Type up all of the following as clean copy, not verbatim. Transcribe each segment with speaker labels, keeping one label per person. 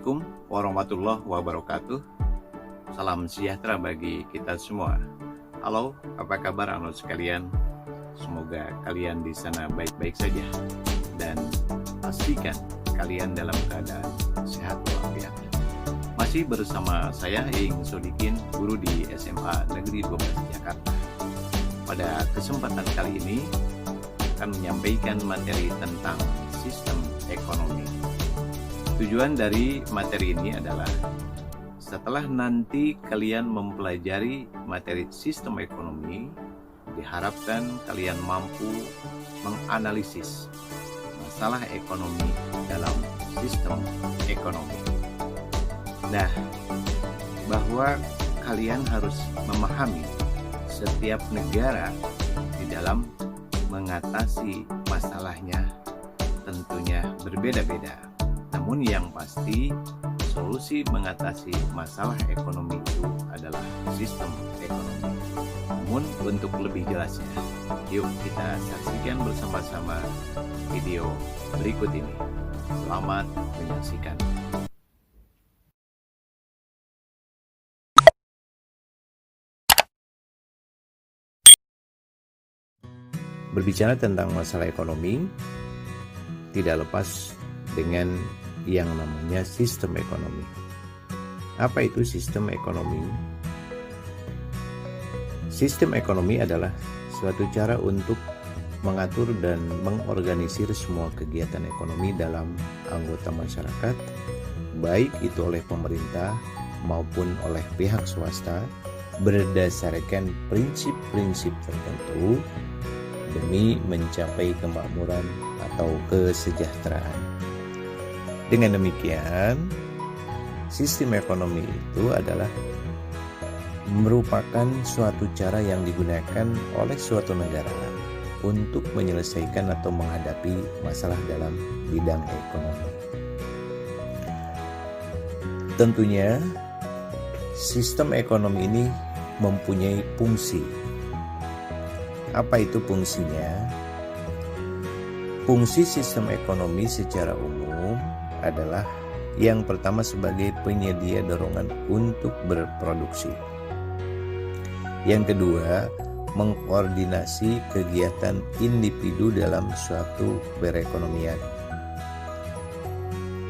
Speaker 1: Assalamualaikum warahmatullahi wabarakatuh. Salam sejahtera bagi kita semua. Halo, apa kabar anak sekalian? Semoga kalian di sana baik-baik saja dan pastikan kalian dalam keadaan sehat walafiat. Masih bersama saya Ing Sodikin, guru di SMA Negeri 12 Jakarta. Pada kesempatan kali ini akan menyampaikan materi tentang sistem ekonomi. Tujuan dari materi ini adalah setelah nanti kalian mempelajari materi sistem ekonomi, diharapkan kalian mampu menganalisis masalah ekonomi dalam sistem ekonomi. Nah, bahwa kalian harus memahami setiap negara di dalam mengatasi masalahnya tentunya berbeda-beda. Namun yang pasti, solusi mengatasi masalah ekonomi itu adalah sistem ekonomi. Namun untuk lebih jelasnya, yuk kita saksikan bersama-sama video berikut ini. Selamat menyaksikan. Berbicara tentang masalah ekonomi, tidak lepas dengan yang namanya sistem ekonomi. Apa itu sistem ekonomi? Sistem ekonomi adalah suatu cara untuk mengatur dan mengorganisir semua kegiatan ekonomi dalam anggota masyarakat, baik itu oleh pemerintah maupun oleh pihak swasta, berdasarkan prinsip-prinsip tertentu demi mencapai kemakmuran atau kesejahteraan. Dengan demikian, sistem ekonomi itu adalah merupakan suatu cara yang digunakan oleh suatu negara untuk menyelesaikan atau menghadapi masalah dalam bidang ekonomi. Tentunya, sistem ekonomi ini mempunyai fungsi. Apa itu fungsinya? Fungsi sistem ekonomi secara umum adalah yang pertama sebagai penyedia dorongan untuk berproduksi. Yang kedua, mengkoordinasi kegiatan individu dalam suatu perekonomian.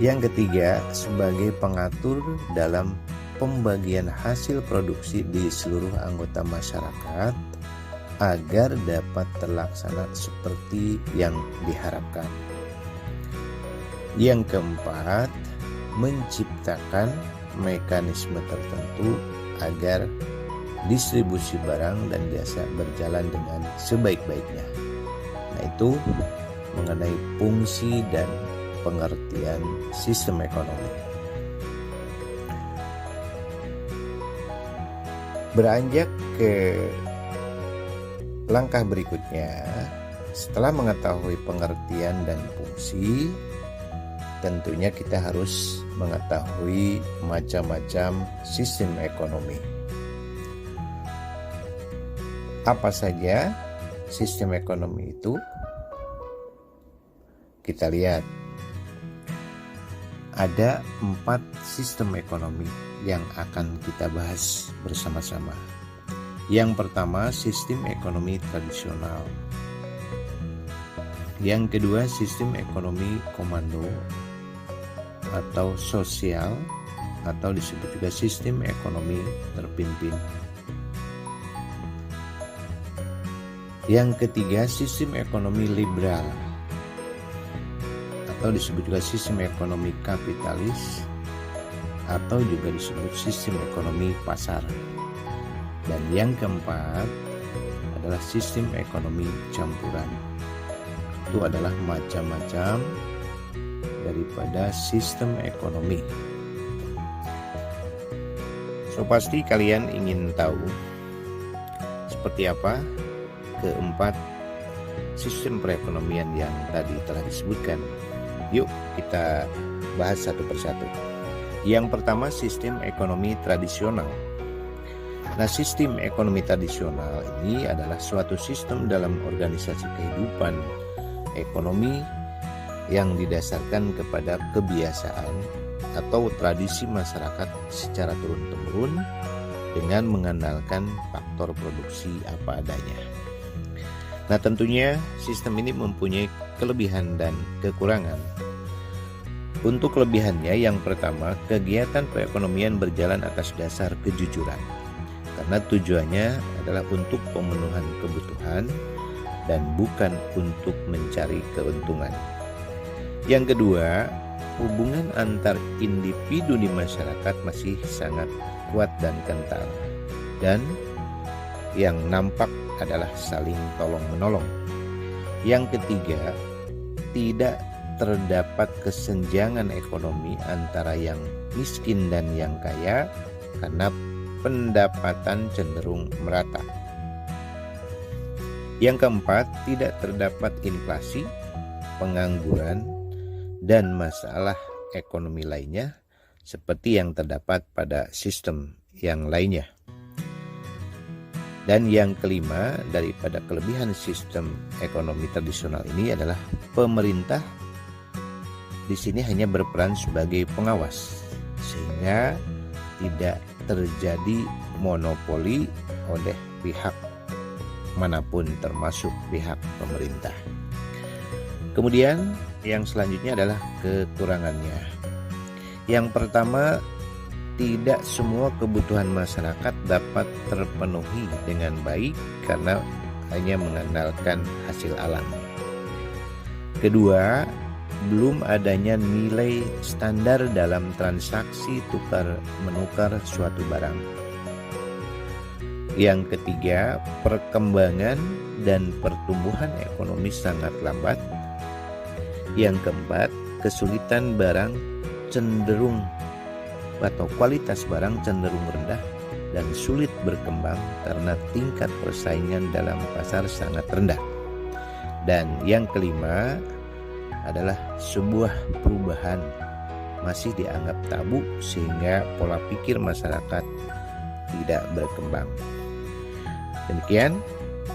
Speaker 1: Yang ketiga, sebagai pengatur dalam pembagian hasil produksi di seluruh anggota masyarakat agar dapat terlaksana seperti yang diharapkan. Yang keempat, menciptakan mekanisme tertentu agar distribusi barang dan jasa berjalan dengan sebaik-baiknya. Nah, itu mengenai fungsi dan pengertian sistem ekonomi. Beranjak ke langkah berikutnya, setelah mengetahui pengertian dan fungsi, tentunya kita harus mengetahui macam-macam sistem ekonomi. Apa saja sistem ekonomi itu? Kita lihat. Ada 4 sistem ekonomi yang akan kita bahas bersama-sama. Yang pertama, sistem ekonomi tradisional. Yang kedua, sistem ekonomi komando atau sosial, atau disebut juga sistem ekonomi terpimpin. Yang ketiga, sistem ekonomi liberal atau disebut juga sistem ekonomi kapitalis, atau juga disebut sistem ekonomi pasar. Dan yang keempat adalah sistem ekonomi campuran. Itu adalah macam-macam daripada sistem ekonomi. So, pasti kalian ingin tahu seperti apa keempat sistem perekonomian yang tadi telah disebutkan. Yuk kita bahas satu persatu. Yang pertama, sistem ekonomi tradisional. Nah, sistem ekonomi tradisional ini adalah suatu sistem dalam organisasi kehidupan ekonomi yang didasarkan kepada kebiasaan atau tradisi masyarakat secara turun-temurun dengan mengandalkan faktor produksi apa adanya. Nah, tentunya sistem ini mempunyai kelebihan dan kekurangan. Untuk kelebihannya, yang pertama, kegiatan perekonomian berjalan atas dasar kejujuran, karena tujuannya adalah untuk pemenuhan kebutuhan dan bukan untuk mencari keuntungan. Yang kedua, hubungan antar individu di masyarakat masih sangat kuat dan kental, dan yang nampak adalah saling tolong-menolong. Yang ketiga, tidak terdapat kesenjangan ekonomi antara yang miskin dan yang kaya karena pendapatan cenderung merata. Yang keempat, tidak terdapat inflasi, pengangguran, dan masalah ekonomi lainnya seperti yang terdapat pada sistem yang lainnya. Dan yang kelima, daripada kelebihan sistem ekonomi tradisional ini adalah pemerintah di sini hanya berperan sebagai pengawas, sehingga tidak terjadi monopoli oleh pihak manapun termasuk pihak pemerintah. Kemudian yang selanjutnya adalah kekurangannya. Yang pertama, tidak semua kebutuhan masyarakat dapat terpenuhi dengan baik karena hanya mengandalkan hasil alam. Kedua, belum adanya nilai standar dalam transaksi tukar-menukar suatu barang. Yang ketiga, perkembangan dan pertumbuhan ekonomi sangat lambat. Yang keempat, kesulitan barang cenderung atau kualitas barang cenderung rendah dan sulit berkembang karena tingkat persaingan dalam pasar sangat rendah. Dan yang kelima adalah sebuah perubahan masih dianggap tabu sehingga pola pikir masyarakat tidak berkembang. Demikian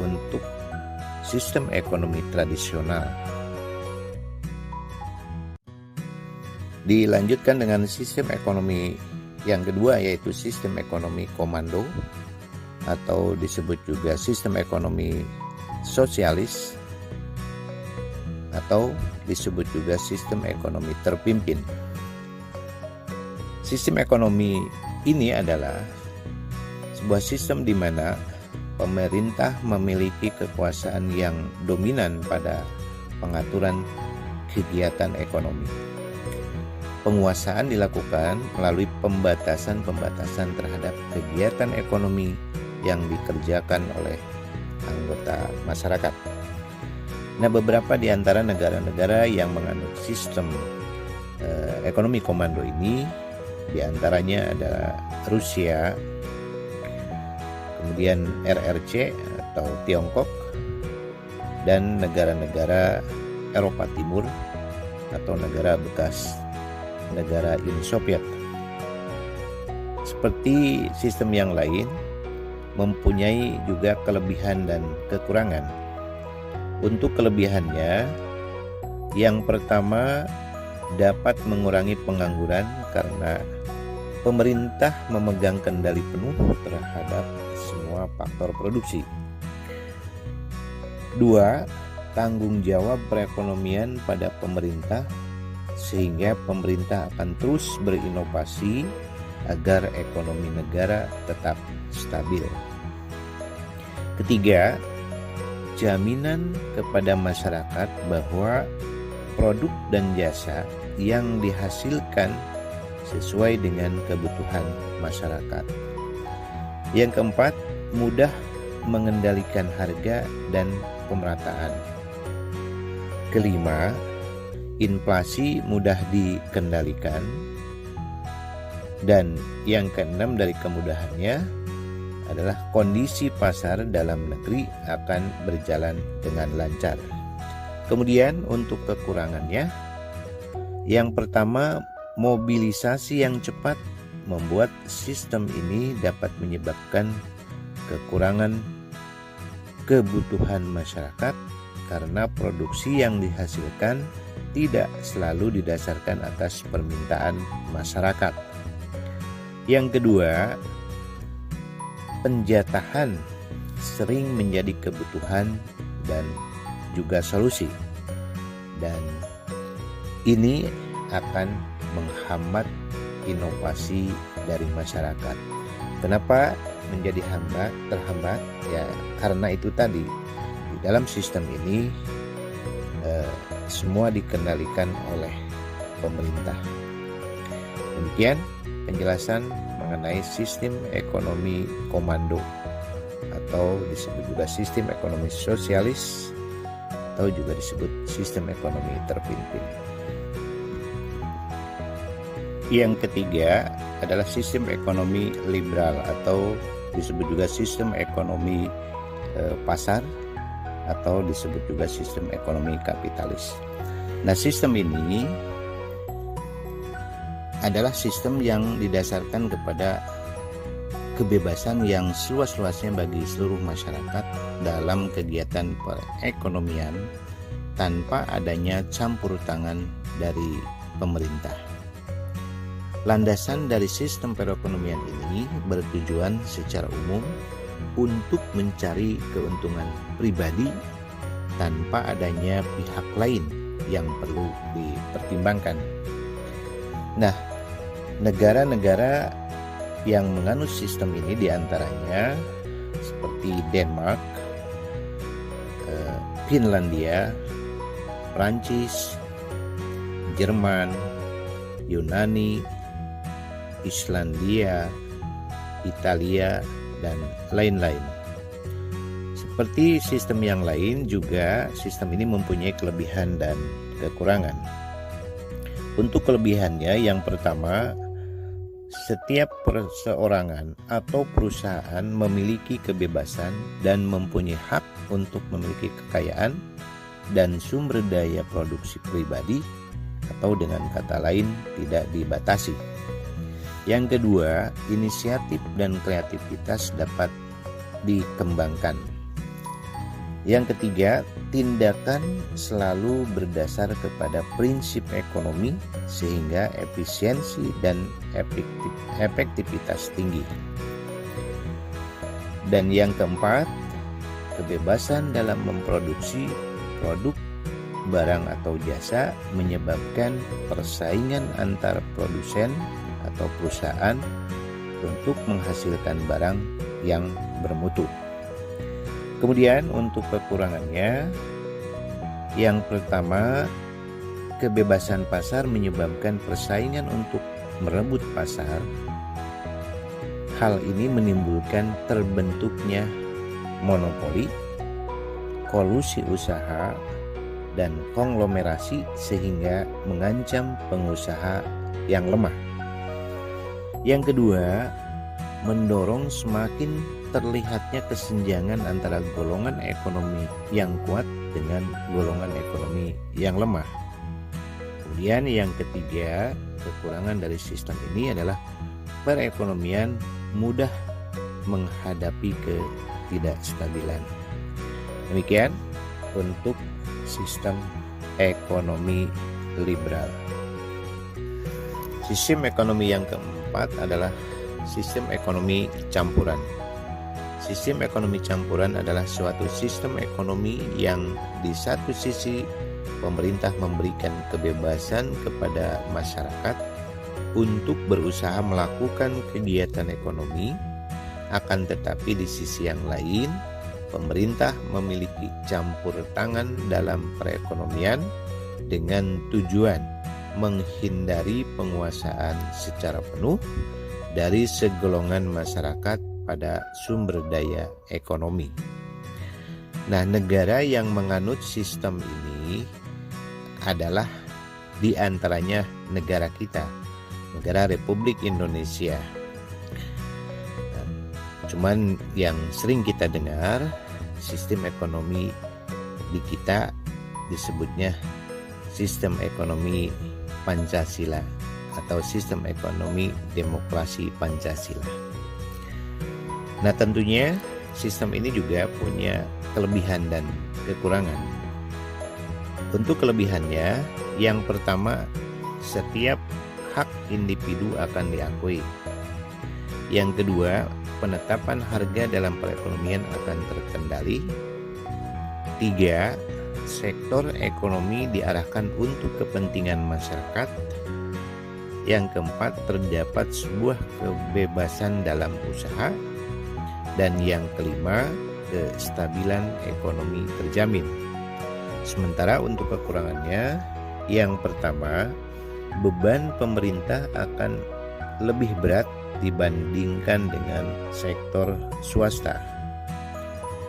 Speaker 1: untuk sistem ekonomi tradisional. Dilanjutkan dengan sistem ekonomi yang kedua, yaitu sistem ekonomi komando atau disebut juga sistem ekonomi sosialis atau disebut juga sistem ekonomi terpimpin. Sistem ekonomi ini adalah sebuah sistem di mana pemerintah memiliki kekuasaan yang dominan pada pengaturan kegiatan ekonomi. Penguasaan dilakukan melalui pembatasan-pembatasan terhadap kegiatan ekonomi yang dikerjakan oleh anggota masyarakat. Nah, beberapa di antara negara-negara yang menganut sistem ekonomi komando ini, di antaranya adalah Rusia, kemudian RRC atau Tiongkok, dan negara-negara Eropa Timur atau negara bekas negara Uni Soviet. Seperti sistem yang lain, mempunyai juga kelebihan dan kekurangan. Untuk kelebihannya, yang pertama dapat mengurangi pengangguran karena pemerintah memegang kendali penuh terhadap semua faktor produksi. 2. Tanggung jawab perekonomian pada pemerintah sehingga pemerintah akan terus berinovasi agar ekonomi negara tetap stabil. Ketiga, jaminan kepada masyarakat bahwa produk dan jasa yang dihasilkan sesuai dengan kebutuhan masyarakat. Yang keempat, mudah mengendalikan harga dan pemerataan. Kelima, inflasi mudah dikendalikan. Dan yang keenam dari kemudahannya adalah kondisi pasar dalam negeri akan berjalan dengan lancar. Kemudian untuk kekurangannya, yang pertama, mobilisasi yang cepat membuat sistem ini dapat menyebabkan kekurangan kebutuhan masyarakat karena produksi yang dihasilkan tidak selalu didasarkan atas permintaan masyarakat. Yang kedua, penjatahan sering menjadi kebutuhan dan juga solusi, dan ini akan menghambat inovasi dari masyarakat. Kenapa menjadi terhambat? Ya karena itu tadi, di dalam sistem ini semua dikendalikan oleh pemerintah. Demikian penjelasan mengenai sistem ekonomi komando, atau disebut juga sistem ekonomi sosialis, atau juga disebut sistem ekonomi terpimpin. Yang ketiga adalah sistem ekonomi liberal, atau disebut juga sistem ekonomi pasar, atau disebut juga sistem ekonomi kapitalis. Nah, sistem ini adalah sistem yang didasarkan kepada kebebasan yang seluas-luasnya bagi seluruh masyarakat dalam kegiatan perekonomian tanpa adanya campur tangan dari pemerintah. Landasan dari sistem perekonomian ini bertujuan secara umum untuk mencari keuntungan pribadi tanpa adanya pihak lain yang perlu dipertimbangkan. Nah, negara-negara yang menganut sistem ini diantaranya seperti Denmark, Finlandia, Prancis, Jerman, Yunani, Islandia, Italia, dan lain-lain. Seperti sistem yang lain juga, sistem ini mempunyai kelebihan dan kekurangan. Untuk kelebihannya, yang pertama, setiap perseorangan atau perusahaan memiliki kebebasan dan mempunyai hak untuk memiliki kekayaan dan sumber daya produksi pribadi, atau dengan kata lain tidak dibatasi. Yang kedua, inisiatif dan kreativitas dapat dikembangkan. Yang ketiga, tindakan selalu berdasar kepada prinsip ekonomi sehingga efisiensi dan efektivitas tinggi. Dan yang keempat, kebebasan dalam memproduksi produk, barang atau jasa menyebabkan persaingan antar produsen atau perusahaan untuk menghasilkan barang yang bermutu. Kemudian untuk kekurangannya, yang pertama, kebebasan pasar menyebabkan persaingan untuk merebut pasar. Hal ini menimbulkan terbentuknya monopoli, kolusi usaha, dan konglomerasi sehingga mengancam pengusaha yang lemah. Yang kedua, mendorong semakin terlihatnya kesenjangan antara golongan ekonomi yang kuat dengan golongan ekonomi yang lemah. Kemudian yang ketiga, kekurangan dari sistem ini adalah perekonomian mudah menghadapi ketidakstabilan. Demikian untuk sistem ekonomi liberal. Sistem ekonomi yang keempat adalah sistem ekonomi campuran. Sistem ekonomi campuran adalah suatu sistem ekonomi yang di satu sisi pemerintah memberikan kebebasan kepada masyarakat untuk berusaha melakukan kegiatan ekonomi, akan tetapi di sisi yang lain pemerintah memiliki campur tangan dalam perekonomian dengan tujuan menghindari penguasaan secara penuh dari segolongan masyarakat pada sumber daya ekonomi. Nah, negara yang menganut sistem ini adalah di antaranya negara kita, negara Republik Indonesia. Cuman yang sering kita dengar, sistem ekonomi di kita disebutnya sistem ekonomi Pancasila atau sistem ekonomi demokrasi Pancasila. Nah, tentunya sistem ini juga punya kelebihan dan kekurangan. Untuk kelebihannya, Yang pertama, setiap hak individu akan diakui. Yang kedua, penetapan harga dalam perekonomian akan terkendali. 3. Sektor ekonomi diarahkan untuk kepentingan masyarakat. Yang keempat, terdapat sebuah kebebasan dalam usaha. Dan yang kelima, kestabilan ekonomi terjamin. Sementara untuk kekurangannya, yang pertama, beban pemerintah akan lebih berat dibandingkan dengan sektor swasta.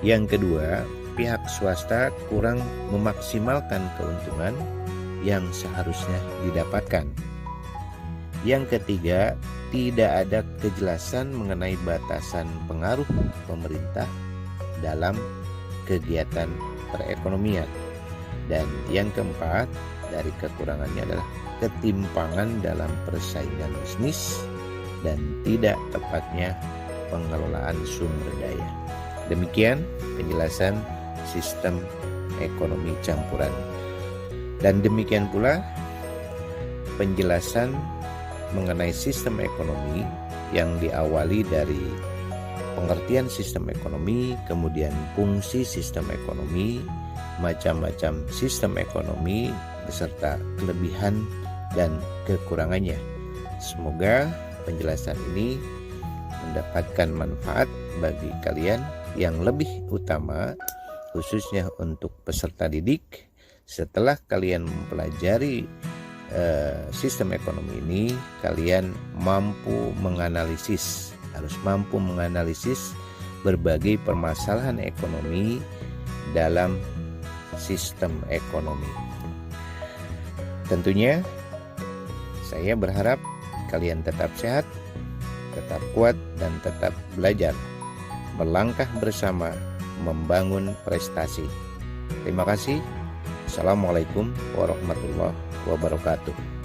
Speaker 1: Yang kedua, pihak swasta kurang memaksimalkan keuntungan yang seharusnya didapatkan. Yang ketiga, tidak ada kejelasan mengenai batasan pengaruh pemerintah dalam kegiatan perekonomian. Dan yang keempat, dari kekurangannya adalah ketimpangan dalam persaingan bisnis dan tidak tepatnya pengelolaan sumber daya. Demikian penjelasan sistem ekonomi campuran. Dan demikian pula penjelasan mengenai sistem ekonomi yang diawali dari pengertian sistem ekonomi, kemudian fungsi sistem ekonomi, macam-macam sistem ekonomi beserta kelebihan dan kekurangannya. Semoga penjelasan ini mendapatkan manfaat bagi kalian, yang lebih utama khususnya untuk peserta didik. Setelah kalian mempelajari sistem ekonomi ini, kalian harus mampu menganalisis berbagai permasalahan ekonomi dalam sistem ekonomi. Tentunya saya berharap kalian tetap sehat, tetap kuat, dan tetap belajar melangkah bersama membangun prestasi. Terima kasih. Assalamualaikum warahmatullahi wabarakatuh.